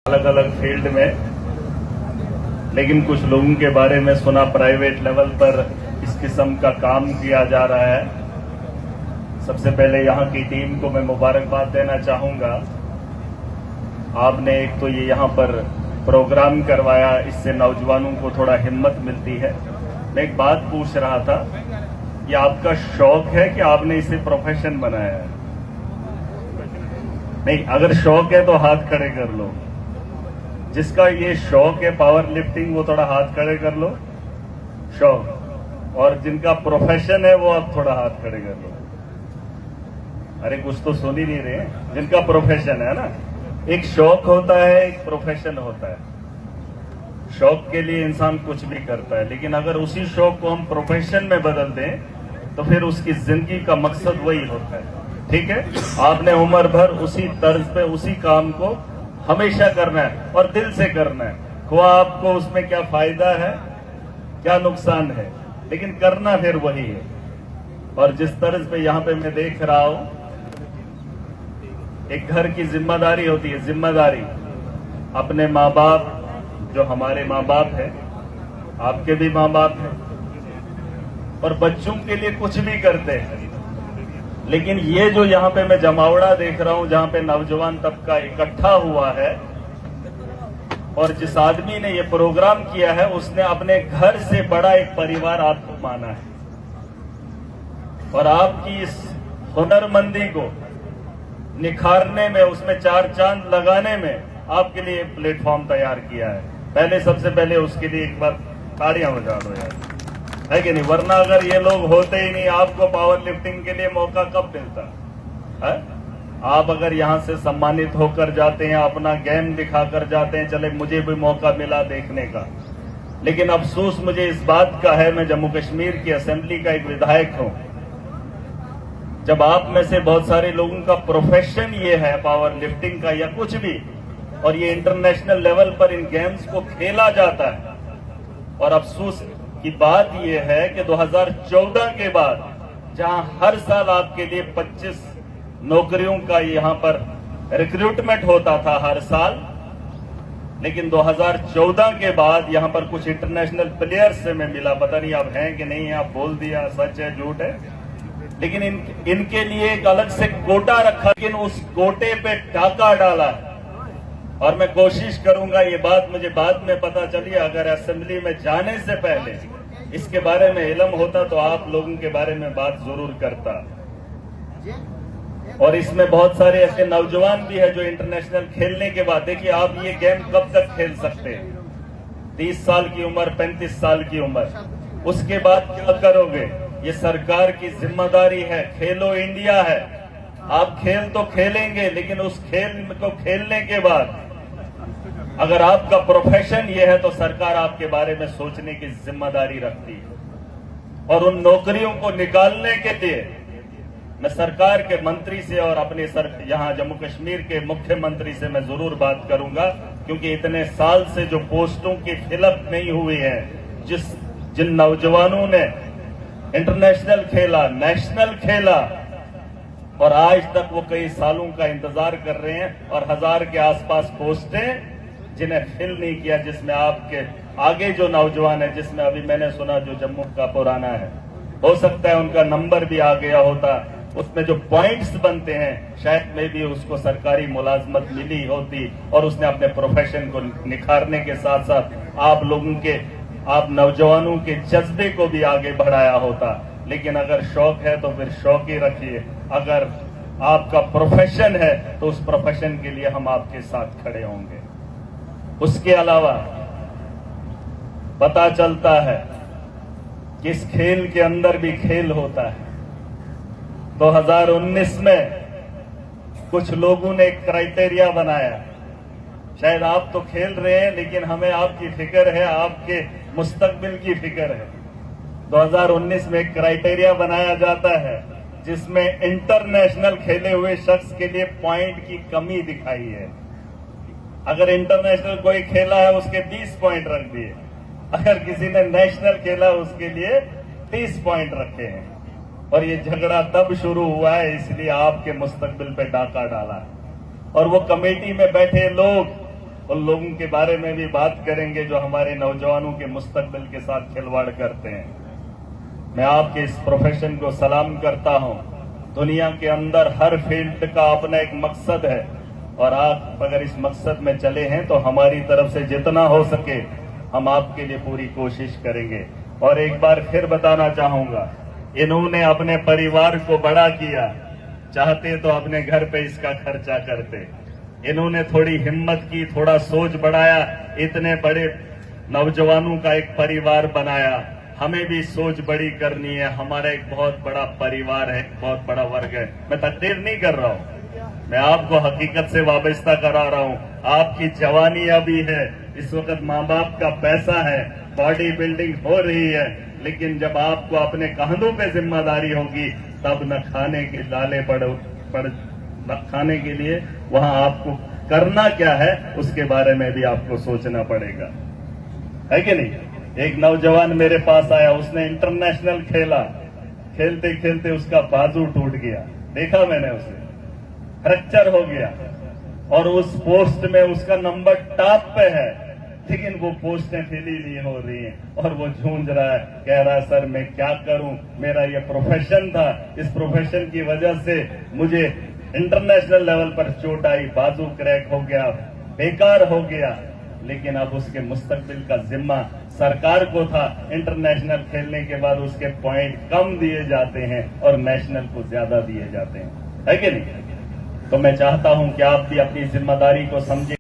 अलग अलग फील्ड में, लेकिन कुछ लोगों के बारे में सुना प्राइवेट लेवल पर इस किस्म का काम किया जा रहा है। सबसे पहले यहाँ की टीम को मैं मुबारकबाद देना चाहूंगा। आपने एक तो ये यहाँ पर प्रोग्राम करवाया, इससे नौजवानों को थोड़ा हिम्मत मिलती है। मैं एक बात पूछ रहा था, ये आपका शौक है कि आपने इसे प्रोफेशन बनाया है? नहीं, अगर शौक है तो हाथ खड़े कर लो। जिसका ये शौक है पावर लिफ्टिंग, वो थोड़ा हाथ खड़े कर लो। शौक। और जिनका प्रोफेशन है वो आप थोड़ा हाथ खड़े कर लो। अरे कुछ तो सुन ही नहीं रहे। जिनका प्रोफेशन है ना, एक शौक होता है, एक प्रोफेशन होता है। शौक के लिए इंसान कुछ भी करता है, लेकिन अगर उसी शौक को हम प्रोफेशन में बदल दें तो फिर उसकी जिंदगी का मकसद वही होता है। ठीक है, आपने उम्र भर उसी तर्ज पे उसी काम को हमेशा करना है और दिल से करना है। खुआ आपको उसमें क्या फायदा है, क्या नुकसान है, लेकिन करना फिर वही है। और जिस तर्ज पे यहाँ पे मैं देख रहा हूं, एक घर की जिम्मेदारी होती है। जिम्मेदारी अपने माँ बाप, जो हमारे माँ बाप है, आपके भी माँ बाप है, और बच्चों के लिए कुछ भी करते हैं। लेकिन ये जो यहाँ पे मैं जमावड़ा देख रहा हूं, जहां पे नौजवान तबका इकट्ठा हुआ है, और जिस आदमी ने ये प्रोग्राम किया है, उसने अपने घर से बड़ा एक परिवार आपको माना है, और आपकी इस हुनरमंदी को निखारने में, उसमें चार चांद लगाने में आपके लिए प्लेटफॉर्म तैयार किया है। पहले सबसे पहले उसके लिए एक बार तालियां बजा दो यार, है कि नहीं? वरना अगर ये लोग होते ही नहीं, आपको पावर लिफ्टिंग के लिए मौका कब मिलता है? आप अगर यहां से सम्मानित होकर जाते हैं, अपना गेम दिखाकर जाते हैं, चले मुझे भी मौका मिला देखने का। लेकिन अफसोस मुझे इस बात का है, मैं जम्मू कश्मीर की असेंबली का एक विधायक हूं। जब आप में से बहुत सारे लोगों का प्रोफेशन ये है पावर लिफ्टिंग का या कुछ भी, और ये इंटरनेशनल लेवल पर इन गेम्स को खेला जाता है, और अफसोस की बात यह है कि 2014 के बाद जहां हर साल आपके लिए 25 नौकरियों का यहां पर रिक्रूटमेंट होता था हर साल, लेकिन 2014 के बाद यहां पर कुछ इंटरनेशनल प्लेयर्स से मैं मिला, पता नहीं आप हैं कि नहीं, आप बोल दिया सच है झूठ है, लेकिन इनके लिए एक अलग से कोटा रखा, लेकिन उस कोटे पे टाका डाला। और मैं कोशिश करूंगा, ये बात मुझे बाद में पता चली, अगर असेंबली में जाने से पहले इसके बारे में इल्म होता तो आप लोगों के बारे में बात जरूर करता। और इसमें बहुत सारे ऐसे नौजवान भी है जो इंटरनेशनल खेलने के बाद, देखिए आप ये गेम कब तक खेल सकते हैं? 30 साल की उम्र, 35 साल की उम्र, उसके बाद क्या करोगे? ये सरकार की जिम्मेदारी है, खेलो इंडिया है। आप खेल तो खेलेंगे, लेकिन उस खेल को खेलने के बाद अगर आपका प्रोफेशन ये है तो सरकार आपके बारे में सोचने की जिम्मेदारी रखती है। और उन नौकरियों को निकालने के लिए मैं सरकार के मंत्री से और अपने यहां जम्मू कश्मीर के मुख्यमंत्री से मैं जरूर बात करूंगा, क्योंकि इतने साल से जो पोस्टों की फिलअप नहीं हुई है, जिन नौजवानों ने इंटरनेशनल खेला, नेशनल खेला, और आज तक वो कई सालों का इंतजार कर रहे हैं, और 1000 के आसपास पोस्टें जिन्हें फिल नहीं किया, जिसमें आपके आगे जो नौजवान है, जिसमें अभी मैंने सुना जो जम्मू का पुराना है, हो सकता है उनका नंबर भी आ गया होता, उसमें जो पॉइंट्स बनते हैं शायद में भी उसको सरकारी मुलाजमत मिली होती, और उसने अपने प्रोफेशन को निखारने के साथ साथ आप लोगों के, आप नौजवानों के जज्बे को भी आगे बढ़ाया होता। लेकिन अगर शौक है तो फिर शौक ही रखिए, अगर आपका प्रोफेशन है तो उस प्रोफेशन के लिए हम आपके साथ खड़े होंगे। उसके अलावा पता चलता है कि इस खेल के अंदर भी खेल होता है। 2019 में कुछ लोगों ने एक क्राइटेरिया बनाया, शायद आप तो खेल रहे हैं, लेकिन हमें आपकी फिक्र है, आपके मुस्तकबिल की फिक्र है। 2019 में एक क्राइटेरिया बनाया जाता है जिसमें इंटरनेशनल खेले हुए शख्स के लिए पॉइंट की कमी दिखाई है। अगर इंटरनेशनल कोई खेला है उसके 20 पॉइंट रख दिए, अगर किसी ने नेशनल खेला उसके लिए 30 पॉइंट रखे हैं। और ये झगड़ा तब शुरू हुआ है, इसलिए आपके मुस्तकबिल पे डाका डाला है। और वो कमेटी में बैठे लोग उन लोगों के बारे में भी बात करेंगे जो हमारे नौजवानों के मुस्तकबिल के साथ खिलवाड़ करते हैं। मैं आपके इस प्रोफेशन को सलाम करता हूं। दुनिया के अंदर हर फील्ड का अपना एक मकसद है और आप अगर इस मकसद में चले हैं तो हमारी तरफ से जितना हो सके हम आपके लिए पूरी कोशिश करेंगे। और एक बार फिर बताना चाहूंगा, इन्होंने अपने परिवार को बड़ा किया, चाहते तो अपने घर पे इसका खर्चा करते। इन्होंने थोड़ी हिम्मत की, थोड़ा सोच बढ़ाया, इतने बड़े नौजवानों का एक परिवार बनाया। हमें भी सोच बड़ी करनी है। हमारा एक बहुत बड़ा परिवार है, बहुत बड़ा वर्ग है। मैं तकरीर नहीं कर रहा हूं, मैं आपको हकीकत से वाबस्ता करा रहा हूं। आपकी जवानी अभी है, इस वक्त माँ बाप का पैसा है, बॉडी बिल्डिंग हो रही है, लेकिन जब आपको अपने कंधों पे जिम्मेदारी होगी तब न खाने के लाले न खाने के लिए वहां आपको करना क्या है उसके बारे में भी आपको सोचना पड़ेगा, है कि नहीं। एक नौजवान मेरे पास आया, उसने इंटरनेशनल खेला, खेलते खेलते उसका बाजू टूट गया, देखा मैंने उसे, फ्रैक्चर हो गया और उस पोस्ट में उसका नंबर टॉप पे है, लेकिन वो पोस्टें फिल ही नहीं हो रही हैं और वो झूंझ रहा है, कह रहा है सर मैं क्या करूं, मेरा ये प्रोफेशन था, इस प्रोफेशन की वजह से मुझे इंटरनेशनल लेवल पर चोट आई, बाजू क्रैक हो गया, बेकार हो गया, लेकिन अब उसके मुस्तकबिल का जिम्मा सरकार को था। इंटरनेशनल खेलने के बाद उसके पॉइंट कम दिए जाते हैं और नेशनल को ज्यादा दिए जाते हैं, है कि नहीं। तो मैं चाहता हूं कि आप भी अपनी जिम्मेदारी को समझें।